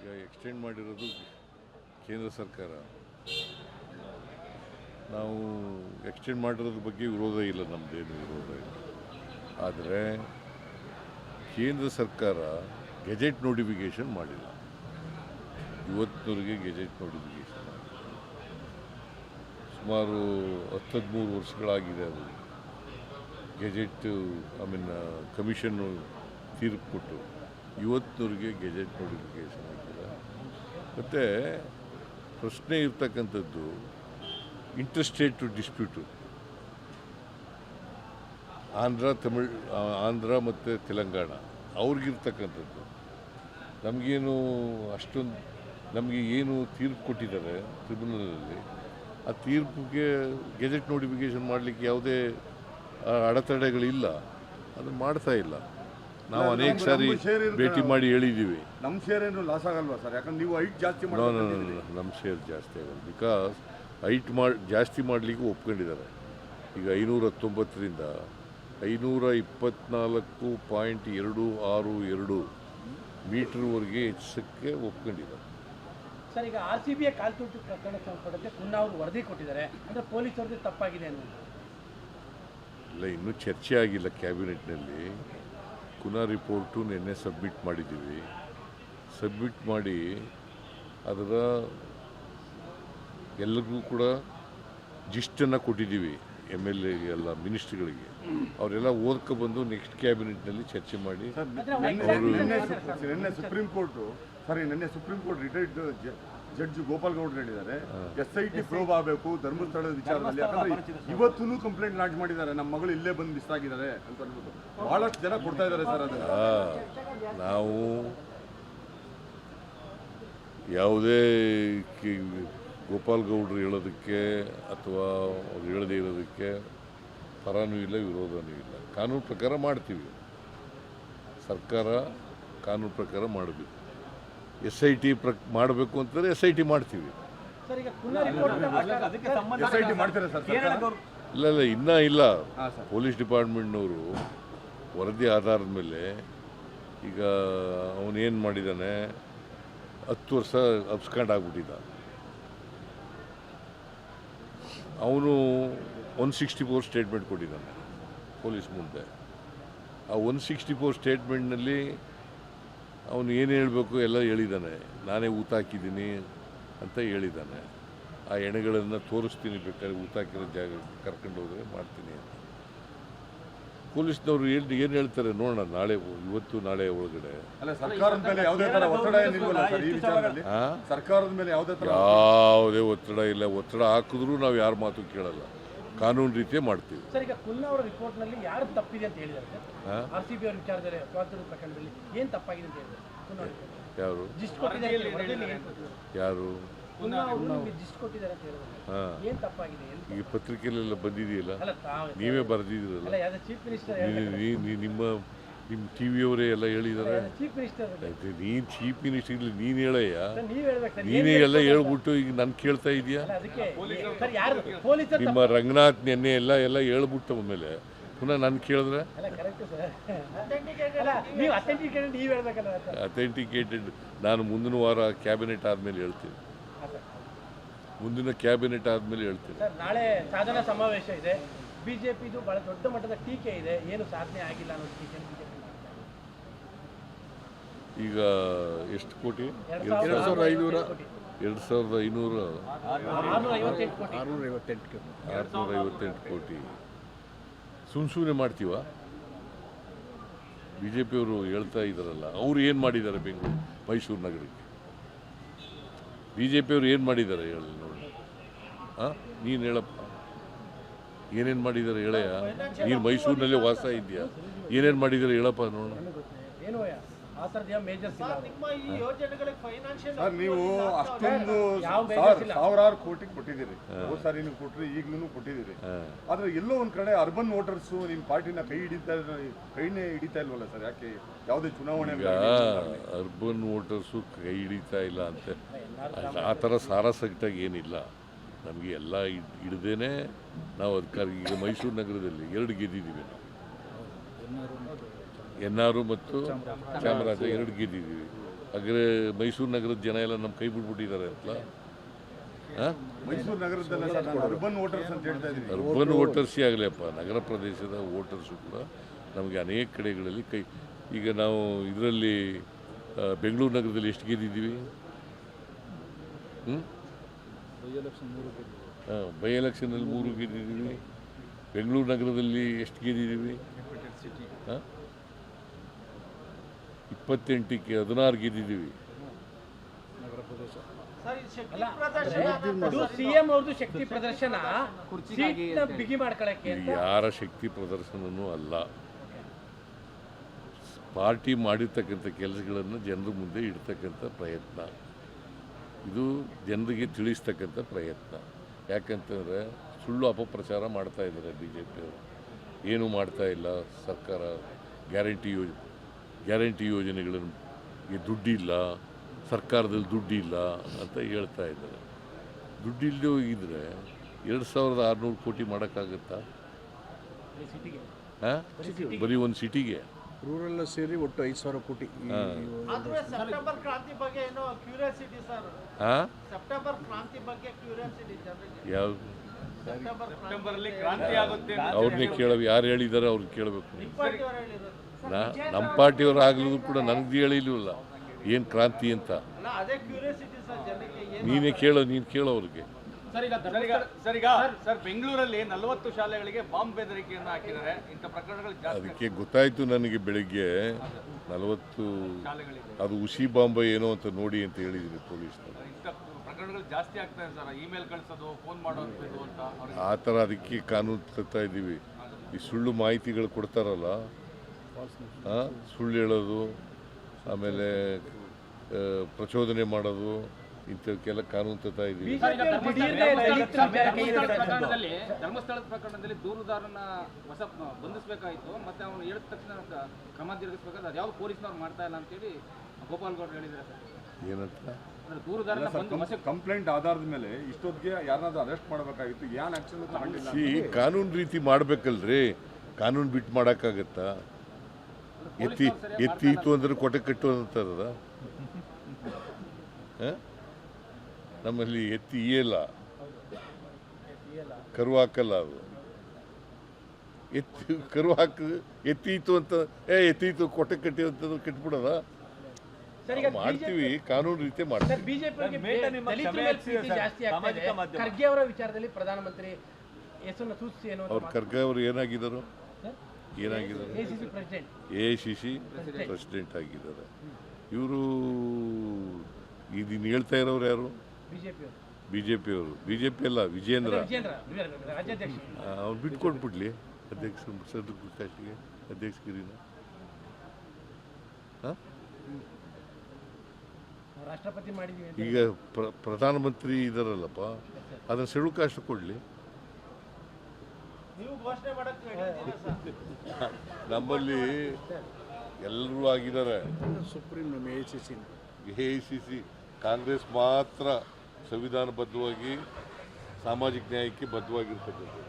ಈಗ ಎಕ್ಸ್ಟೆಂಡ್ ಮಾಡಿರೋದು ಕೇಂದ್ರ ಸರ್ಕಾರ. ನಾವು ಎಕ್ಸ್ಟೆಂಡ್ ಮಾಡಿರೋದ್ರ ಬಗ್ಗೆ ವಿರೋಧ ಇಲ್ಲ, ನಮ್ಮದೇನು ವಿರೋಧ ಇಲ್ಲ. ಆದರೆ ಕೇಂದ್ರ ಸರ್ಕಾರ ಗೆಜೆಟ್ ನೋಟಿಫಿಕೇಷನ್ ಮಾಡಿಲ್ಲ. ಇವತ್ತಿನವರೆಗೆ ಗೆಜೆಟ್ ನೋಟಿಫಿಕೇಷನ್ ಮಾಡಿಲ್ಲ. ಸುಮಾರು 13 ವರ್ಷಗಳಾಗಿದೆ ಅದು. ಗೆಜೆಟ್ ಕಮಿಷನ್ನು ತೀರ್ಪು ಕೊಟ್ಟು ಇವತ್ತಿನವರೆಗೆ ಗೆಜೆಟ್ ನೋಟಿಫಿಕೇಷನ್ ಆಗಿಲ್ಲ. ಮತ್ತು ಪ್ರಶ್ನೆ ಇರ್ತಕ್ಕಂಥದ್ದು ಇಂಟರ್ಸ್ಟೇಟ್ ಡಿಸ್ಪ್ಯೂಟು ಆಂಧ್ರ ಮತ್ತು ತೆಲಂಗಾಣ ಅವ್ರಿಗಿರ್ತಕ್ಕಂಥದ್ದು. ನಮಗೇನು ಅಷ್ಟೊಂದು ನಮಗೆ ಏನು ತೀರ್ಪು ಕೊಟ್ಟಿದ್ದಾರೆ ಟ್ರಿಬ್ಯುನಲಲ್ಲಿ, ಆ ತೀರ್ಪಿಗೆ ಗೆಜೆಟ್ ನೋಟಿಫಿಕೇಷನ್ ಮಾಡಲಿಕ್ಕೆ ಯಾವುದೇ ಅಡೆತಡೆಗಳಿಲ್ಲ. ಅದನ್ನು ಮಾಡ್ತಾ ಇಲ್ಲ. ನಾವು ಅನೇಕ ಸಾರಿ ಭೇಟಿ ಮಾಡಿ ಹೇಳಿದ್ದೀವಿ. ನಮ್ಮ ಶೇರ್ ಏನು ಲಾಸ್ ಆಗಲ್ವಾ ಸರ್? ಯಾಕಂದ್ರೆ ನೀವು ಹೈಟ್ ಜಾಸ್ತಿ ನಮ್ಮ ಶೇರ್ ಜಾಸ್ತಿ ಆಗಲ್ಲ. ಬಿಕಾಸ್ ಹೈಟ್ ಜಾಸ್ತಿ ಮಾಡಲಿಕ್ಕೆ ಒಪ್ಕೊಂಡಿದ್ದಾರೆ. ಈಗ 519ರಿಂದ 524.262 ಮೀಟರ್ವರೆಗೆ ಹೆಚ್ಚಿಸಕ್ಕೆ ಒಪ್ಕೊಂಡಿದ್ದಾರೆ. ಸರ್, ಈಗ RCBI ಕಾಲ್ತುಂಟು ಪ್ರಕರಣಕ್ಕೆ ಸಂಬಂಧಪಟ್ಟಂತೆ ಪುನಃ ಅವರು ವರದಿ ಕೊಟ್ಟಿದ್ದಾರೆ. ಅಂದರೆ ಪೊಲೀಸರದ್ದು ತಪ್ಪಾಗಿದೆ ಅನ್ನೋದು ಇಲ್ಲ, ಇನ್ನೂ ಚರ್ಚೆ ಆಗಿಲ್ಲ ಕ್ಯಾಬಿನೆಟ್ನಲ್ಲಿ. ಪುನಃ ರಿಪೋರ್ಟು ನಿನ್ನೆ ಸಬ್ಮಿಟ್ ಮಾಡಿದ್ದೀವಿ. ಸಬ್ಮಿಟ್ ಮಾಡಿ ಅದರ ಎಲ್ಲರಿಗೂ ಕೂಡ ಜಿಸ್ಟನ್ನು ಕೊಟ್ಟಿದ್ದೀವಿ. MLA ಎಲ್ಲ ಮಿನಿಸ್ಟ್ರಿಗಳಿಗೆ. ಅವರೆಲ್ಲ ಓದ್ಕೊಬಂದು ನೆಕ್ಸ್ಟ್ ಕ್ಯಾಬಿನೆಟ್ನಲ್ಲಿ ಚರ್ಚೆ ಮಾಡಿ ನಿನ್ನೆ supreme court retired judge Gopal ಗೌಡ್ರು ಹೇಳಿದ್ದಾರೆ, SIT ಪ್ರೋಬ್ ಆಗಬೇಕು ಧರ್ಮಸ್ಥಳದ ವಿಚಾರದಲ್ಲಿ. ಯಾಕಂದ್ರೆ ಇವತ್ತೂ ಕಂಪ್ಲೇಂಟ್ ಲಾಂಚ್ ಮಾಡಿದ್ದಾರೆ, ನಮ್ಮ ಮಗಳು ಇಲ್ಲೇ ಬಂದು ಮಿಸ್ ಆಗಿದ್ದಾರೆ ಅಂತ ಹೇಳ್ಬಿಟ್ಟು ಬಹಳಷ್ಟು ಜನ ಕೊಡ್ತಾ ಇದ್ದಾರೆ ಸರ್. ಅದನ್ನ ನಾವು ಯಾವುದೇ ಗೋಪಾಲ್ ಗೌಡ್ರು ಹೇಳೋದಕ್ಕೆ ಅಥವಾ ಅವ್ರು ಹೇಳದೇ ಇರೋದಕ್ಕೆ ಪರನೂ ಇಲ್ಲ, ವಿರೋಧನೂ ಇಲ್ಲ. ಕಾನೂನು ಪ್ರಕಾರ ಮಾಡ್ತೀವಿ. ಸರ್ಕಾರ ಕಾನೂನು ಪ್ರಕಾರ ಮಾಡಬೇಕು. SIT ಮಾಡಬೇಕು ಅಂತಂದರೆ SIT ಮಾಡ್ತೀವಿ. SIT ಮಾಡ್ತಾರೆ ಸರ್? ಇಲ್ಲ ಇನ್ನೂ ಇಲ್ಲ. ಪೊಲೀಸ್ ಡಿಪಾರ್ಟ್ಮೆಂಟ್ನವರು ವರದಿ ಆಧಾರದ ಮೇಲೆ ಈಗ ಅವನೇನು ಮಾಡಿದ್ದಾನೆ, 10 ವರ್ಷ ಅಬ್ಸ್ಕಾಂಡ್ ಆಗ್ಬಿಟ್ಟಿದ್ದ. ಅವನು 164 ಸ್ಟೇಟ್ಮೆಂಟ್ ಕೊಟ್ಟಿದ್ದಾನೆ ಪೊಲೀಸ್ ಮುಂದೆ. ಆ 164 ಸ್ಟೇಟ್ಮೆಂಟ್ನಲ್ಲಿ ಅವನು ಏನು ಹೇಳಬೇಕು ಎಲ್ಲ ಹೇಳಿದ್ದಾನೆ. ನಾನೇ ಊತ ಹಾಕಿದ್ದೀನಿ ಅಂತ ಹೇಳಿದ್ದಾನೆ. ಆ ಎಣೆಗಳನ್ನು ತೋರಿಸ್ತೀನಿ, ಬೇಕಾದ್ರೆ ಊತ ಹಾಕಿರೋ ಜಾಗ ಕರ್ಕೊಂಡು ಹೋದರೆ ಮಾಡ್ತೀನಿ ಅಂತ. ಪೊಲೀಸ್ನವರು ಏನು ಹೇಳ್ತಾರೆ ನೋಡೋಣ, ಇವತ್ತು ನಾಳೆ ಒಳಗಡೆ. ಸರ್ಕಾರದ ಮೇಲೆ ಯಾವುದೇ ಥರ ಒತ್ತಡ ಏನಿಲ್ವಲ್ಲ ಸರ್ ಈ ವಿಚಾರದಲ್ಲಿ? ಸರ್ಕಾರದ ಮೇಲೆ ಯಾವುದೇ ಒತ್ತಡ ಇಲ್ಲ. ಒತ್ತಡ ಹಾಕಿದ್ರೂ ನಾವು ಯಾರ ಮಾತು ಕೇಳಲ್ಲ, ಕಾನೂನು ರೀತಿಯೇ ಮಾಡ್ತೀವಿ. ಸರ್, ಈಗ ಕುಲ್ಲಾ ಅವರ ರಿಪೋರ್ಟ್ನಲ್ಲಿ ಯಾರು ತಪ್ಪಿದೆ ಅಂತ ಹೇಳಿದ್ದಾರೆ ಸರ್? RCBI ಅವರ ವಿಚಾರದಲ್ಲಿ ಸ್ವಾತಂತ್ರ್ಯ ಪ್ರಕರಣದಲ್ಲಿ ಏನು ತಪ್ಪಾಗಿದೆ ಅಂತ ಹೇಳಿದ್ದಾರೆ? ಯಾರು ಜಿಸ್ಟ್ ಕೊಟ್ಟಿದ್ದಾರೆ, ಯಾರು ಜಿಸ್ಟ್ ಕೊಟ್ಟಿದ್ದಾರೆ ಅಂತ ಹೇಳಿದ್ದಾರೆ. ಏನು ತಪ್ಪಾಗಿದೆ? ಈಗ ಪತ್ರಿಕೆಯಲ್ಲೆಲ್ಲ ಬಂದಿದೆಯಲ್ಲ, ನೀವೇ ಬರೆದಿದ್ದೀರಲ್ಲ, ಚೀಫ್ ಮಿನಿಸ್ಟರ್ ನಿಮ್ಮ TV-ಯವರೇ ಎಲ್ಲ ಹೇಳಿದ್ದಾರೆ. ನೀನು ಚೀಫ್ ಮಿನಿಸ್ಟರ್ ಇಲ್ಲ, ನೀನು ಹೇಳಯ್ಯ, ನೀನೇ ಎಲ್ಲ ಹೇಳ್ಬಿಟ್ಟು ಈಗ ನಾನು ಕೇಳ್ತಾ ಇದೆಯಾ? ನಿಮ್ಮ ರಂಗನಾಥ್ ನೆನ್ನೆ ಎಲ್ಲ ಹೇಳ್ಬಿಟ್ಟು ಆಮೇಲೆ ಪುನಃ ನಾನು ಕೇಳಿದ್ರೆ ಅಥೆಂಟಿಕೇಟೆಡ್ ನಾನು ಮುಂದಿನ ವಾರ ಕ್ಯಾಬಿನೆಟ್ ಆದಮೇಲೆ ಹೇಳ್ತೀನಿ. ನಾಳೆ ಸಾಧನಾ ಸಮಾವೇಶ ಇದೆ. ಬಿಜೆಪಿದು ಬಹಳ ದೊಡ್ಡ ಮಟ್ಟದ ಟೀಕೆ ಇದೆ, ಏನು ಸಾಧನೆ ಆಗಿಲ್ಲ ಅನ್ನೋ ಟೀಕೆ. ಈಗ ಎಷ್ಟು ಕೋಟಿ? 2,558 ಕೋಟಿ ಸುಮ್ಮನೆ ಮಾಡ್ತೀವ? BJP-ಯವರು ಹೇಳ್ತಾ ಇದ್ದಾರಲ್ಲ, ಅವ್ರು ಏನು ಮಾಡಿದ್ದಾರೆ ಮೈಸೂರು ನಗರಕ್ಕೆ? BJP-ಯವರು ಏನು ಮಾಡಿದ್ದಾರೆ ಹೇಳಿ ನೋಡಿ. ನೀನು ಹೇಳಪ್ಪ, ಏನೇನು ಮಾಡಿದ್ದಾರೆ ಹೇಳಯ್ಯ. ನೀನು ಮೈಸೂರಿನಲ್ಲೇ ವಾಸ ಇದೆಯಾ, ಏನೇನು ಮಾಡಿದ್ದಾರೆ ಹೇಳಪ್ಪ ನೋಡೋಣ. ನೀವು ಅಷ್ಟೊಂದು ಸಾವಿರಾರು ಕೋಟಿ ಕೊಟ್ಟಿದ್ದೀರಿ, ಹೋದ ಸಾರಿನೂ ಕೊಟ್ರಿ, ಈಗಲೂ ಕೊಟ್ಟಿದ್ದೀರಿ. ಆದ್ರೆ ಎಲ್ಲೋ ಒಂದ್ ಕಡೆ ಅರ್ಬನ್ ವೋಟರ್ಸ್ ನಿಮ್ಮ ಪಾರ್ಟಿನ ಕೈನೇ ಹಿಡಿತಾ ಇಲ್ವಲ್ಲ ಸರ್? ಯಾಕೆ ಯಾವುದೇ ಚುನಾವಣೆ ಅರ್ಬನ್ ವೋಟರ್ಸು ಕೈ ಹಿಡಿತಾ ಇಲ್ಲ ಅಂತ ಆ ಥರ ಸಾರಾಸಗಟಾಗಿ ಏನಿಲ್ಲ. ನಮಗೆ ಎಲ್ಲ ಹಿಡ್ದೇನೆ ನಾವು ಅಧಿಕಾರ. ಈಗ ಮೈಸೂರು ನಗರದಲ್ಲಿ 2 ಗೆದ್ದಿದ್ದೀವಿ ನಾವು. NR ಮತ್ತು ಚಾಮರಾಜ 2 ಗೆದ್ದಿದ್ದೀವಿ. ಹಾಗಾದ್ರೆ ಮೈಸೂರು ನಗರದ ಜನ ಎಲ್ಲ ನಮ್ಮ ಕೈ ಬಿಟ್ಬಿಟ್ಟಿದ್ದಾರೆ ಅಂತಲ್ಲ. ಹಾಂ, ಮೈಸೂರು ನಗರದಲ್ಲ ಸರ್, ನಾನು ಅರ್ಬನ್ ವೋಟರ್ಸ್ ಅಂತ ಹೇಳ್ತಾ ಇದ್ದೀನಿ. ಅರ್ಬನ್ ವೋಟರ್ಸೇ ಆಗಲಿಯಪ್ಪ, ನಗರ ಪ್ರದೇಶದ ವೋಟರ್ಸು ಕೂಡ ನಮಗೆ ಅನೇಕ ಕಡೆಗಳಲ್ಲಿ ಈಗ ನಾವು ಇದರಲ್ಲಿ ಬೆಂಗಳೂರು ನಗರದಲ್ಲಿ ಎಷ್ಟು ಗೆದ್ದಿದ್ದೀವಿ? ಬೈ ಎಲೆಕ್ಷನಲ್ಲಿ 3 ಗೆದ್ದಿದ್ದೀವಿ. ಬೆಂಗಳೂರು ನಗರದಲ್ಲಿ ಎಷ್ಟು ಗೆದ್ದಿದ್ದೀವಿ? 28ಕ್ಕೆ 16 ಗೆದ್ದಿದ್ದೀವಿ. ಸಿಎಂ ಅವ್ರದ್ದು ಶಕ್ತಿ ಪ್ರದರ್ಶನ ಸೀಟ್ನ ಬಿಗಿ ಮಾಡ್ಕೊಳಕ್ಕೆ ಇದು ಯಾರ ಶಕ್ತಿ ಪ್ರದರ್ಶನವೂ ಅಲ್ಲ. ಪಾರ್ಟಿ ಮಾಡಿರ್ತಕ್ಕಂಥ ಕೆಲಸಗಳನ್ನು ಜನರ ಮುಂದೆ ಇಡ್ತಕ್ಕಂಥ ಪ್ರಯತ್ನ, ಇದು ಜನರಿಗೆ ತಿಳಿಸ್ತಕ್ಕಂಥ ಪ್ರಯತ್ನ. ಯಾಕಂತಂದರೆ ಸುಳ್ಳು ಅಪಪ್ರಚಾರ ಮಾಡ್ತಾ ಇದ್ದಾರೆ ಬಿ ಜೆ ಪಿಯವರು. ಏನೂ ಮಾಡ್ತಾ ಇಲ್ಲ, ಸರ್ಕಾರ ಗ್ಯಾರಂಟಿ ಯೋಜನೆಗಳಿಗೆ ದುಡ್ಡಿಲ್ಲ, ಸರ್ಕಾರದಲ್ಲಿ ದುಡ್ಡಿಲ್ಲ ಅಂತ ಹೇಳ್ತಾ ಇದ್ದಾರೆ. ದುಡ್ಡಿಲ್ಲದೆ ಹೋಗಿದ್ರೆ 2600 ಕೋಟಿ ಮಾಡೋಕ್ಕಾಗತ್ತಾ? ಹಾಂ, ಬರೀ ಒಂದು ಸಿಟಿಗೆ ರೂರಲ್ ಸೇರಿ ಒಟ್ಟು 5,000 ಕೋಟಿ. ಸೆಪ್ಟೆಂಬರ್ ಕ್ರಾಂತಿ ಬಗ್ಗೆ ಏನೋ ಕ್ಯೂರಿಯಾಸಿಟಿ ಸರ್. ಹಾಂ, ಸೆಪ್ಟೆಂಬರ್ ಕ್ರಾಂತಿ ಬಗ್ಗೆ ಕ್ಯೂರಿಯಾಸಿಟಿ ಜನರಿಗೆ. ಯಾವುದು? ಸೆಪ್ಟೆಂಬರ್ ಅಲ್ಲಿ ಕ್ರಾಂತಿ ಆಗುತ್ತೆ ಅವ್ರನ್ನೇ ಯಾರು ಹೇಳಿದ್ದಾರೆ ಅವ್ರಿಗೆ ಕೇಳಬೇಕು. ಪಾರ್ಟಿಯವರು ಹೇಳಿರೋದು. ನಮ್ಮ ಪಾರ್ಟಿಯವರು ಆಗಲಿದ್ರು ಕೂಡ ನನಗೆ ಹೇಳಿಲ್ವಲ್ಲ ಏನು ಕ್ರಾಂತಿ ಅಂತ. ಅಲ್ಲ, ಅದೇ ಕ್ಯೂರಿಯಾಸಿಟಿ ಸರ್ ಜನರಿಗೆ. ನೀನು ಕೇಳೋ ಅವ್ರಿಗೆ. ಸರ್ ಬೆಂಗಳೂರಲ್ಲಿ 40 ಶಾಲೆಗಳಿಗೆ ಬಾಂಬ್ ಬೆದರಿಕೆಯನ್ನು ಹಾಕಿದ್ದಾರೆ. ಇಂಥ ಪ್ರಕರಣಗಳು ಜಾಸ್ತಿ ಅದಕ್ಕೆ ಗೊತ್ತಾಯಿತು ನನಗೆ ಬೆಳಿಗ್ಗೆ 40 ಶಾಲೆಗಳಿಗೆ ಅದು ಉಸಿ ಬಾಂಬೆ ಏನೋ ಅಂತ ನೋಡಿ ಅಂತ ಹೇಳಿದ್ದೀನಿ ಪೊಲೀಸ್ನವರು. ಇಂಥ ಪ್ರಕರಣಗಳು ಜಾಸ್ತಿ ಆಗ್ತಾ ಇದೆ ಸರ್. ಇಮೇಲ್ ಕಳಿಸೋದು, ಫೋನ್ ಮಾಡೋದು ಅಂತ ಅವ್ರಿಗೆ ಆ ಥರ ಅದಕ್ಕೆ ಕಾನೂನು ತರ್ತಾ ಇದ್ದೀವಿ. ಈ ಸುಳ್ಳು ಮಾಹಿತಿಗಳು ಕೊಡ್ತಾರಲ್ಲ, ಸುಳ್ಳು ಹೇಳೋದು, ಆಮೇಲೆ ಪ್ರಚೋದನೆ ಮಾಡೋದು, ಇಂಥಕ್ಕೆಲ್ಲ ಕಾನೂನು ತರ್ತಾ ಇದ್ದೀವಿ. ಧರ್ಮಸ್ಥಳದ ಪ್ರಕರಣದಲ್ಲಿ ದೂರುದಾರನ ಬಂಧಿಸಬೇಕಾಯಿತು, ಮತ್ತೆ ಅವನು ಹೇಳಿದ ತಕ್ಷಣ ಕ್ರಮ ಜರುಗಿಸಬೇಕಾದ್ರೆ ಅದು ಯಾವ್ದು ಪೊಲೀಸ್ನವ್ರು ಮಾಡ್ತಾ ಇಲ್ಲ ಅಂತೇಳಿ ಗೋಪಾಲ್ ಗೌಡ್ರು ಹೇಳಿದ್ದಾರೆ ಸರ್. ಏನಂತ ದೂರುದಾರನ ಕಂಪ್ಲೇಂಟ್ ಆಧಾರದ ಮೇಲೆ ಇಷ್ಟೊತ್ತಿಗೆ ಯಾರನ್ನಾದ್ರೂ ಅರೆಸ್ಟ್ ಮಾಡಬೇಕಾಗಿತ್ತು, ಏನು ಆಕ್ಷನ್ ತಗೊಂಡಿಲ್ಲ. ಕಾನೂನು ರೀತಿ ಮಾಡಬೇಕಲ್ರಿ, ಕಾನೂನು ಬಿಟ್ಟು ಮಾಡೋಕ್ಕಾಗತ್ತಾ? ಎತ್ತೀತು ಅಂದ್ರೆ ಕೊಟ್ಟೆ ಕಟ್ಟು ಅಂತಾರದ. ನಮ್ಮಲ್ಲಿ ಎತ್ತಿ ಇಯಲ್ಲ, ಕರು ಹಾಕಲ್ಲ. ಅದು ಕರು ಎತ್ತೀತು ಅಂತ ಎತ್ತೀತು ಕೊಟ್ಟೆ ಕಟ್ಟಿ ಅಂತ ಕಟ್ಬಿಡೋದ? ಮಾಡ್ತೀವಿ, ಕಾನೂನು ರೀತಿ ಮಾಡ್ತೀವಿ. ಬಿಜೆಪಿ ಜಾಸ್ತಿ ಆಗ್ತದೆ. ಖರ್ಗೆ ಅವರ ವಿಚಾರದಲ್ಲಿ ಪ್ರಧಾನಮಂತ್ರಿ ಹೆಸರನ್ನು ಸೂಚಿಸಿ ಏನೋ ಅವ್ರು ಖರ್ಗೆ ಅವರು ಏನಾಗಿದ್ದಾರೆ? AICC ಪ್ರೆಸಿಡೆಂಟ್ ಆಗಿದ್ದಾರೆ. ಇವರು ಇದನ್ನು ಹೇಳ್ತಾ ಇರೋರು ಯಾರು? ಬಿಜೆಪಿಯವರು. ಬಿಜೆಪಿ ಅಲ್ಲ, ವಿಜೇಂದ್ರ. ಅವ್ರು ಬಿಟ್ಕೊಟ್ಬಿಡ್ಲಿ ಕಾಸ್ಟಿಗೆ ಅಧ್ಯಕ್ಷಗಿರಿನ. ರಾಷ್ಟ್ರಪತಿ ಮಾಡಿದೀವಿ. ಈಗ ಪ್ರಧಾನಮಂತ್ರಿ ಇದಾರಲ್ಲಪ್ಪ, ಅದನ್ನು ಶೆಡ್ಯೂಲ್ ಕಾಸ್ಟ್ ಕೊಡಲಿ. ನೀವು ಘೋಷಣೆ ಮಾಡಕ್ಕೆ ಹೇಳಿದ್ದೀರಾ ಸರ್? ನಮ್ಮಲ್ಲಿ ಎಲ್ಲರೂ ಆಗಿದ್ದಾರೆ. ಸುಪ್ರೀಂ AICC ಕಾಂಗ್ರೆಸ್ ಮಾತ್ರ ಸಂವಿಧಾನಬದ್ಧವಾಗಿ ಸಾಮಾಜಿಕ ನ್ಯಾಯಕ್ಕೆ ಬದ್ಧವಾಗಿರ್ತಕ್ಕಂಥದ್ದು.